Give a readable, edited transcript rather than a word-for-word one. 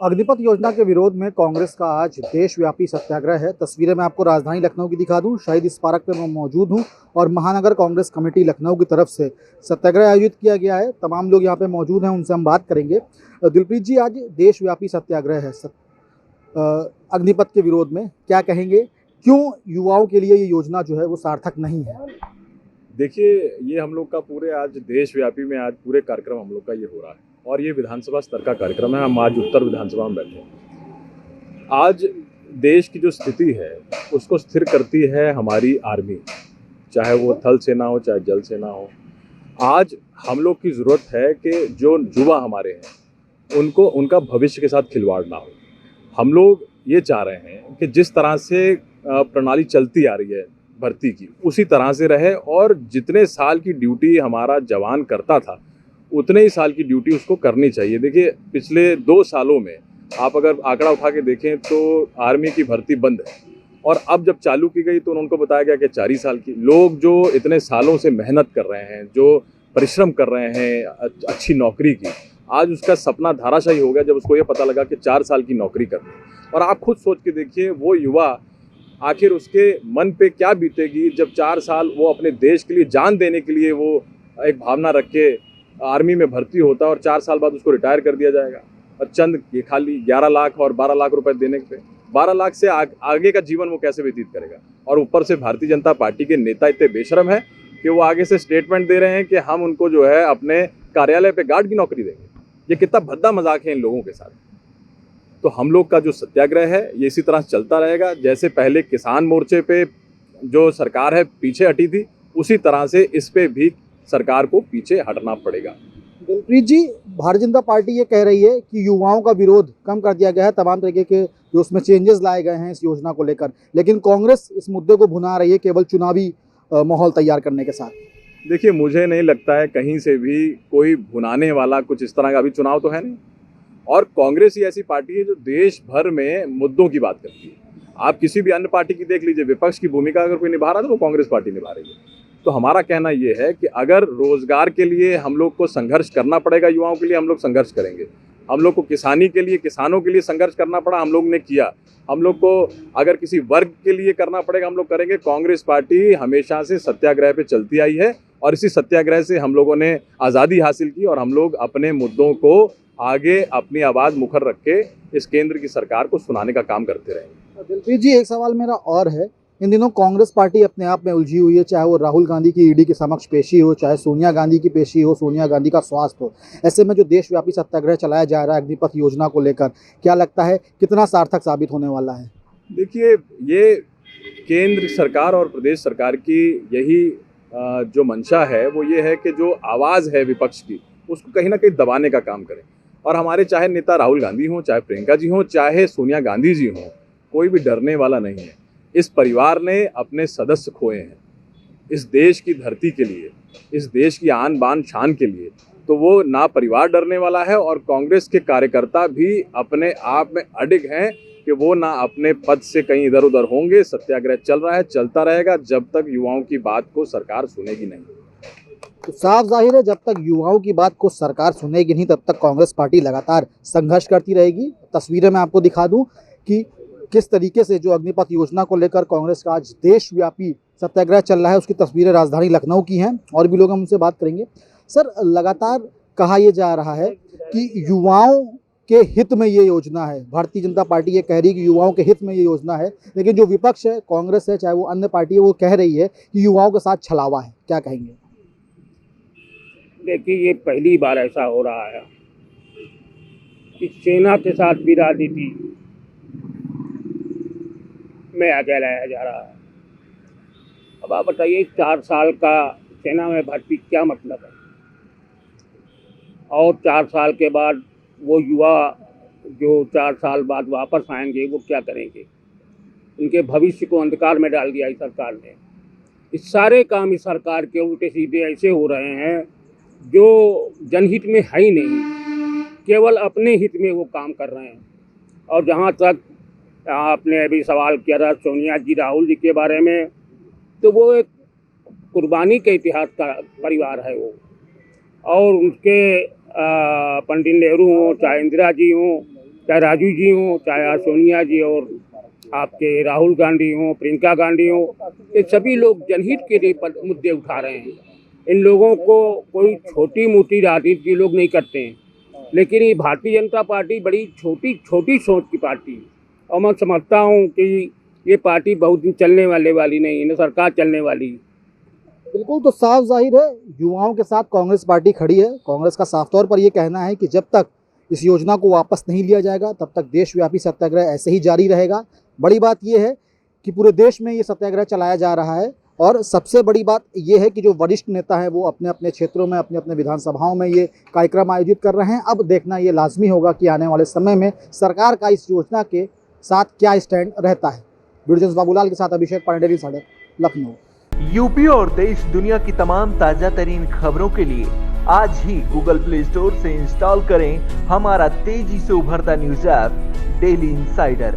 अग्निपथ योजना के विरोध में कांग्रेस का आज देशव्यापी सत्याग्रह है। तस्वीरें मैं आपको राजधानी लखनऊ की दिखा दूं। शहीद स्मारक पर मैं मौजूद हूं और महानगर कांग्रेस कमेटी लखनऊ की तरफ से सत्याग्रह आयोजित किया गया है। तमाम लोग यहां पे मौजूद हैं, उनसे हम बात करेंगे। दिलप्रीत जी, आज देशव्यापी सत्याग्रह है अग्निपथ के विरोध में, क्या कहेंगे? क्यों युवाओं के लिए ये योजना जो है वो सार्थक नहीं है? देखिए, ये हम लोग का पूरे आज देशव्यापी में आज पूरे कार्यक्रम हम लोग का ये हो रहा है और ये विधानसभा स्तर का कार्यक्रम है। हम आज उत्तर विधानसभा में बैठे हैं। आज देश की जो स्थिति है उसको स्थिर करती है हमारी आर्मी, चाहे वो थल सेना हो चाहे जल सेना हो। आज हम लोग की ज़रूरत है कि जो युवा हमारे हैं उनको उनका भविष्य के साथ खिलवाड़ ना हो। हम लोग ये चाह रहे हैं कि जिस तरह से प्रणाली चलती आ रही है भर्ती की, उसी तरह से रहे और जितने साल की ड्यूटी हमारा जवान करता था उतने ही साल की ड्यूटी उसको करनी चाहिए। देखिए, पिछले 2 सालों में आप अगर आंकड़ा उठा के देखें तो आर्मी की भर्ती बंद है और अब जब चालू की गई तो उनको बताया गया कि 4 ही साल की। लोग जो इतने सालों से मेहनत कर रहे हैं, जो परिश्रम कर रहे हैं अच्छी नौकरी की, आज उसका सपना धाराशायी हो गया जब उसको ये पता लगा कि 4 साल की नौकरी करनी। और आप खुद सोच के देखिए, वो युवा आखिर उसके मन पे क्या बीतेगी जब 4 साल वो अपने देश के लिए जान देने के लिए वो एक भावना रख के आर्मी में भर्ती होता है और 4 साल बाद उसको रिटायर कर दिया जाएगा। और चंद ये खाली 11 लाख और 12 लाख रुपए देने पे 12 लाख से आगे का जीवन वो कैसे व्यतीत करेगा? और ऊपर से भारतीय जनता पार्टी के नेता इतने बेशरम है कि वो आगे से स्टेटमेंट दे रहे हैं कि हम उनको जो है अपने कार्यालय पे गार्ड की नौकरी देंगे। ये कितना भद्दा मजाक है इन लोगों के साथ। तो हम लोग का जो सत्याग्रह है ये इसी तरह चलता रहेगा। जैसे पहले किसान मोर्चे पे जो सरकार है पीछे हटी थी, उसी तरह से इस पे भी सरकार को पीछे हटना पड़ेगा। दिलप्रीत जी, भारतीय जनता पार्टी ये कह रही है कि युवाओं का विरोध कम कर दिया गया है, तमाम तरीके के जो उसमें चेंजेस लाए गए हैं इस योजना को लेकर, लेकिन कांग्रेस इस मुद्दे को भुना रही है केवल चुनावी माहौल तैयार करने के साथ। देखिए, मुझे नहीं लगता है कहीं से भी कोई भुनाने वाला कुछ इस तरह का। अभी चुनाव तो है नहीं और कांग्रेस ही ऐसी पार्टी है जो देश भर में मुद्दों की बात करती है। आप किसी भी अन्य पार्टी की देख लीजिए, विपक्ष की भूमिका अगर कोई निभा रहा है तो वो कांग्रेस पार्टी निभा रही है। तो हमारा कहना ये है कि अगर रोजगार के लिए हम लोग को संघर्ष करना पड़ेगा, युवाओं के लिए हम लोग संघर्ष करेंगे। हम लोग को किसानी के लिए, किसानों के लिए संघर्ष करना पड़ा, हम लोग ने किया। हम लोग को अगर किसी वर्ग के लिए करना पड़ेगा, हम लोग करेंगे। कांग्रेस पार्टी हमेशा से सत्याग्रह पे चलती आई है और इसी सत्याग्रह से हम लोगों ने आज़ादी हासिल की और हम लोग अपने मुद्दों को आगे अपनी आवाज़ मुखर रख के इस केंद्र की सरकार को सुनाने का काम करते रहेंगे। दिलप्रीत जी, एक सवाल मेरा और है। इन दिनों कांग्रेस पार्टी अपने आप में उलझी हुई है, चाहे वो राहुल गांधी की ईडी के समक्ष पेशी हो, चाहे सोनिया गांधी की पेशी हो, सोनिया गांधी का स्वास्थ्य हो। ऐसे में जो देशव्यापी सत्याग्रह चलाया जा रहा है अग्निपथ योजना को लेकर, क्या लगता है कितना सार्थक साबित होने वाला है? देखिए, ये केंद्र सरकार और प्रदेश सरकार की यही जो मंशा है वो ये है कि जो आवाज़ है विपक्ष की उसको कहीं ना कहीं दबाने का काम करें। और हमारे चाहे नेता राहुल गांधी हों, चाहे प्रियंका जी हों, चाहे सोनिया गांधी जी हों, कोई भी डरने वाला नहीं है। इस परिवार ने अपने सदस्य खोए हैं इस देश की धरती के लिए, इस देश की आन बान शान के लिए। तो वो ना परिवार डरने वाला है और कांग्रेस के कार्यकर्ता भी अपने आप में अडिग हैं कि वो ना अपने पद से कहीं इधर उधर होंगे। सत्याग्रह चल रहा है, चलता रहेगा जब तक युवाओं की बात को सरकार सुनेगी नहीं। तो साफ जाहिर है, जब तक युवाओं की बात को सरकार सुनेगी नहीं तब तक कांग्रेस पार्टी लगातार संघर्ष करती रहेगी। तस्वीरें मैं आपको दिखा दूं कि किस तरीके से जो अग्निपथ योजना को लेकर कांग्रेस का आज देशव्यापी सत्याग्रह चल रहा है, उसकी तस्वीरें राजधानी लखनऊ की हैं। और भी लोग हम उनसे बात करेंगे। सर, लगातार कहा यह जा रहा है कि युवाओं के हित में ये योजना है। भारतीय जनता पार्टी ये कह रही है कि युवाओं के हित में ये योजना है, लेकिन जो विपक्ष है, कांग्रेस है, चाहे वो अन्य पार्टी है, वो कह रही है कि युवाओं के साथ छलावा है। क्या कहेंगे? देखिए, ये पहली बार ऐसा हो रहा है कि सेना के साथ भी राजनीति में आगे लाया जा रहा है। अब आप बताइए, 4 साल का सेना में भर्ती क्या मतलब है? और 4 साल के बाद वो युवा जो 4 साल बाद वापस आएंगे वो क्या करेंगे? उनके भविष्य को अंधकार में डाल दिया इस सरकार ने। इस सारे काम इस सरकार के उल्टे सीधे ऐसे हो रहे हैं जो जनहित में है ही नहीं, केवल अपने हित में वो काम कर रहे हैं। और जहाँ तक आपने अभी सवाल किया था सोनिया जी, राहुल जी के बारे में, तो वो एक कुर्बानी के इतिहास का परिवार है वो। और उनके पंडित नेहरू हों चाहे इंदिरा जी हों, चाहे राजू जी हों, चाहे सोनिया जी और आपके राहुल गांधी हों, प्रियंका गांधी हों, ये सभी लोग जनहित के लिए मुद्दे उठा रहे हैं। इन लोगों को कोई छोटी मोटी राजनीति लोग नहीं करते हैं, लेकिन ये भारतीय जनता पार्टी बड़ी छोटी सोच की पार्टी है और मैं समझता हूँ कि ये पार्टी बहुत दिन चलने वाली नहीं है, न सरकार चलने वाली है। बिल्कुल, तो साफ जाहिर है युवाओं के साथ कांग्रेस पार्टी खड़ी है। कांग्रेस का साफ तौर पर यह कहना है कि जब तक इस योजना को वापस नहीं लिया जाएगा तब तक देशव्यापी सत्याग्रह ऐसे ही जारी रहेगा। बड़ी बात यह है कि पूरे देश में ये सत्याग्रह चलाया जा रहा है और सबसे बड़ी बात यह है कि जो वरिष्ठ नेता हैं वो अपने अपने क्षेत्रों में, अपने अपने विधानसभाओं में ये कार्यक्रम आयोजित कर रहे हैं। अब देखना ये लाजमी होगा कि आने वाले समय में सरकार का इस योजना के साथ क्या स्टैंड रहता है। वीडियो बाबूलाल के साथ अभिषेक पांडे, डेली सड़क, लखनऊ। यूपी और देश दुनिया की तमाम ताजा तरीन खबरों के लिए आज ही गूगल प्ले स्टोर से इंस्टॉल करें हमारा तेजी से उभरता न्यूज ऐप डेली इंसाइडर।